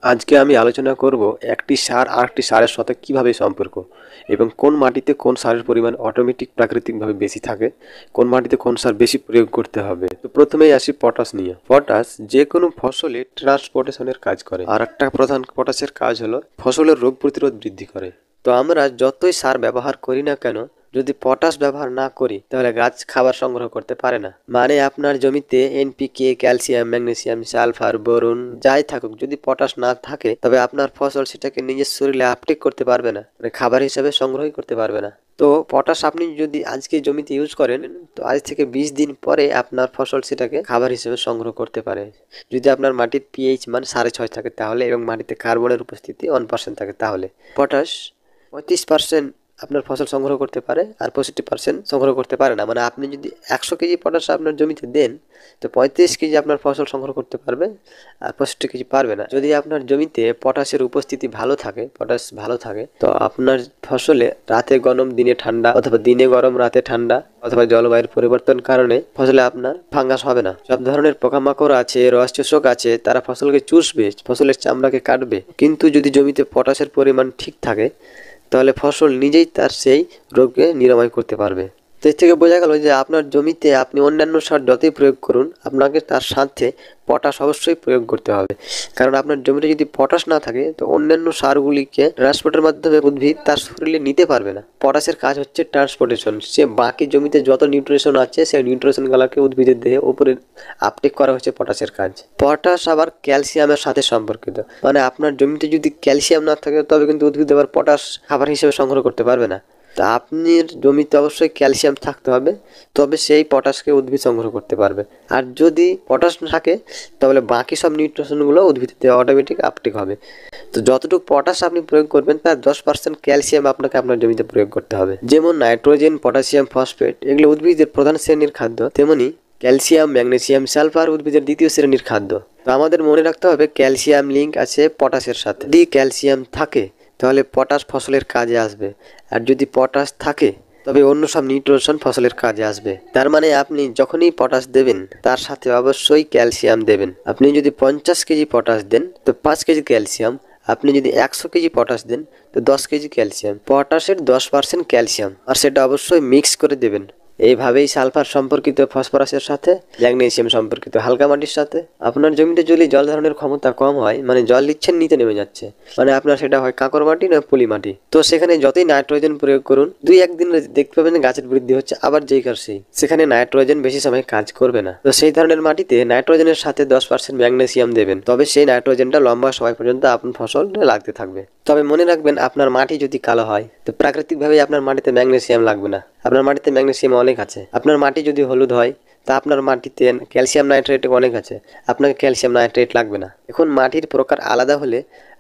আজকে আমি আলোচনা করব একটি সার আরেকটি সারের সাথে কিভাবে সম্পর্ক এবং কোন মাটিতে কোন সারের পরিমাণ অটোমেটিক প্রাকৃতিকভাবে বেশি থাকে, কোন মাটিতে কোন সার বেশি প্রয়োগ করতে হবে। তো প্রথমেই আসি পটাশ নিয়ে। পটাশ যে কোনো ফসলে ট্রান্সপোর্টেশনের কাজ করে। আর একটা প্রধান পটাশের কাজ হলো ফসলের রোগ প্রতিরোধ বৃদ্ধি করে। তো আমরা যতই সার ব্যবহার করি না কেন, যদি পটাশ ব্যবহার না করি তাহলে গাছ খাবার সংগ্রহ করতে পারে না। মানে আপনার জমিতে NPK, calcium, magnesium, sulphur, boron যাই থাকুক, যদি পটাশ না থাকে তবে আপনার ফসল সেটাকে নিজের শরীরে আপটেক করতে পারবে না, মানে খাবার হিসাবে সংগ্রহই করতে পারবে না। তো পটাশ আপনি যদি আজকে জমিতে ইউজ করেন, তো আজ থেকে 20 দিন পরে আপনার ফসল সেটাকে খাবার হিসেবে সংগ্রহ করতে পারে। যদি আপনার মাটির পিএইচ মান 6.5 থাকে তাহলে, এবং মাটিতে কার্বনের উপস্থিতি 1% থাকে তাহলে পটাশ 35% আপনার ফসল সংগ্রহ করতে পারে, আর 65% সংগ্রহ করতে পারে না। মানে আপনি যদি 100 কেজি পটাশ আপনার জমিতে দেন, তো 35 কেজি আপনার ফসল সংগ্রহ করতে পারবে, আর 65 কেজি পারবে না। যদি আপনার জমিতে পটাশের উপস্থিতি ভালো থাকে, পটাশ ভালো থাকে, তো আপনার ফসলে রাতে গরম দিনে ঠান্ডা, অথবা দিনে গরম রাতে ঠান্ডা, অথবা জলবায়ুর পরিবর্তন কারণে ফসলে আপনার ফাঙ্গাস হবে না। সব ধরনের পোকামাকড় আছে, রস চোষক আছে, তারা ফসলকে চুষবে, ফসলের চামড়াকে কাটবে। কিন্তু যদি জমিতে পটাশের পরিমাণ ঠিক থাকে তাহলে ফসল নিজেই তার সেই রোগকে নিরাময় করতে পারবে। তো এর থেকে বোঝা গেল যে আপনার জমিতে আপনি অন্যান্য সার যতই প্রয়োগ করুন, আপনাকে তার সাথে পটাশ অবশ্যই প্রয়োগ করতে হবে। কারণ আপনার জমিতে যদি পটাশ না থাকে, তো অন্যান্য সারগুলিকে ট্রান্সপোর্টের মাধ্যমে উদ্ভিদ তার শরীরে নিতে পারবে না। পটাশের কাজ হচ্ছে ট্রান্সপোর্টেশন। সে বাকি জমিতে যত নিউট্রিশন আছে, সেই নিউট্রিশনগুলোকে উদ্ভিদের দেহে উপরে আপটেক করা হচ্ছে পটাশের কাজ। পটাশ আবার ক্যালসিয়ামের সাথে সম্পর্কিত। মানে আপনার জমিতে যদি ক্যালসিয়াম না থাকে, তবে কিন্তু উদ্ভিদ আবার পটাশ খাবার হিসেবে সংগ্রহ করতে পারবে না। তা আপনার জমিতে অবশ্যই ক্যালসিয়াম থাকতে হবে, তবে সেই পটাশকে উদ্ভিদ সংগ্রহ করতে পারবে। আর যদি পটাশ না থাকে, তাহলে বাকি সব নিউট্রিশনগুলো উদ্ভিদে অটোমেটিক আপটেক হবে। তো যতটুকু পটাশ আপনি প্রয়োগ করবেন, তার 10% ক্যালসিয়াম আপনাকে আপনার জমিতে প্রয়োগ করতে হবে। যেমন নাইট্রোজেন, পটাশিয়াম, ফসফেট এগুলো উদ্ভিদের প্রধান শ্রেণীর খাদ্য, তেমনি ক্যালসিয়াম, ম্যাগনেসিয়াম, সালফার উদ্ভিদের দ্বিতীয় শ্রেণীর খাদ্য। তো আমাদের মনে রাখতে হবে ক্যালসিয়াম লিঙ্ক আছে পটাশের সাথে। যদি ক্যালসিয়াম থাকে তাহলে পটাশ ফসলের কাজে আসবে, আর যদি পটাশ থাকে তবে অন্য সব নিউট্রিশন ফসলের কাজে আসবে। তার মানে আপনি যখনই পটাশ দেবেন, তার সাথে অবশ্যই ক্যালসিয়াম দেবেন। আপনি যদি 50 কেজি পটাশ দেন, তো 5 কেজি ক্যালসিয়াম। আপনি যদি 100 কেজি পটাশ দেন, তো 10 কেজি ক্যালসিয়াম। পটাশের 10% ক্যালসিয়াম, আর সেটা অবশ্যই মিক্স করে দেবেন। এইভাবেই সালফার সম্পর্কিত ফসফরাসের সাথে, ম্যাগনেসিয়াম সম্পর্কিত হালকা মাটির সাথে। আপনার জমিতে যদি জল ধারণের ক্ষমতা কম হয়, মানে জল দিচ্ছেন নিতে নেমে যাচ্ছে, মানে আপনার সেটা হয় কাঁকর মাটি না পলি মাটি, তো সেখানে যতই নাইট্রোজেন প্রয়োগ করুন, 2-1 দিন দেখতে পাবেন গাছের বৃদ্ধি হচ্ছে, আবার যেই কার সেই। সেখানে নাইট্রোজেন বেশি সময় কাজ করবে না। তো সেই ধরনের মাটিতে নাইট্রোজেনের সাথে 10% ম্যাগনেসিয়াম দেবেন, তবে সেই নাইট্রোজেনটা লম্বা সময় পর্যন্ত আপনার ফসল লাগতে থাকবে। তবে মনে রাখবেন, আপনার মাটি যদি কালো হয়, তো প্রাকৃতিকভাবে আপনার মাটিতে ম্যাগনেসিয়াম লাগবে না। আপনার মাটিতে ম্যাগনেসিয়াম অনেক আছে। আপনার মাটি যদি হলুদ হয়, তা আপনার মাটিতে ক্যালসিয়াম নাইট্রেট অনেক আছে, আপনাকে ক্যালসিয়াম নাইট্রেট লাগবে না। এখন মাটির প্রকার আলাদা হলে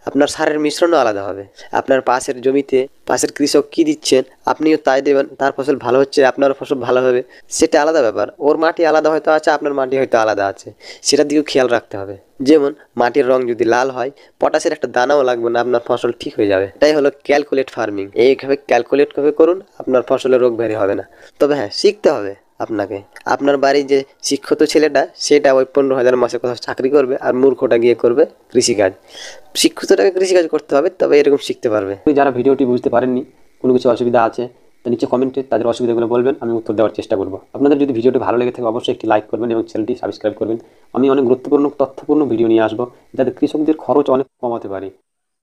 আপনার সারের মিশ্রণও আলাদা হবে। আপনার পাশের জমিতে পাশের কৃষক কি দিচ্ছেন, আপনিও তাই দেবেন, তার ফসল ভালো হচ্ছে, আপনার ফসল ভালো হবে, সেটা আলাদা ব্যাপার। ওর মাটি আলাদা হয়তো আছে, আপনার মাটি হয়তো আলাদা আছে, সেটার দিকেও খেয়াল রাখতে হবে। যেমন মাটির রং যদি লাল হয়, পটাশের একটা দানাও লাগবে না, আপনার ফসল ঠিক হয়ে যাবে। এটাই হলো ক্যালকুলেট ফার্মিং। এইভাবে ক্যালকুলেট ভাবে করুন, আপনার ফসলের রোগ ব্যাধি হবে না। তবে হ্যাঁ, শিখতে হবে আপনাকে। আপনার বাড়ির যে শিক্ষিত ছেলেটা, সেটা ওই 15,000 মাসে কোথাও চাকরি করবে, আর মূর্খটা গিয়ে করবে কৃষিকাজ। শিক্ষিতটাকে কৃষিকাজ করতে হবে, তবে এরকম শিখতে পারবে। যারা ভিডিওটি বুঝতে পারেননি, কোনো কিছু অসুবিধা আছে, তা নিচে কমেন্টে তাদের অসুবিধাগুলো বলবেন, আমি উত্তর দেওয়ার চেষ্টা করব। আপনাদের যদি ভিডিওটি ভালো লেগে থাকে, অবশ্যই একটি লাইক করবেন এবং চ্যানেলটি সাবস্ক্রাইব করবেন। আমি অনেক গুরুত্বপূর্ণ তথ্যপূর্ণ ভিডিও নিয়ে আসবো, যাতে কৃষকদের খরচ অনেক কমাতে পারি।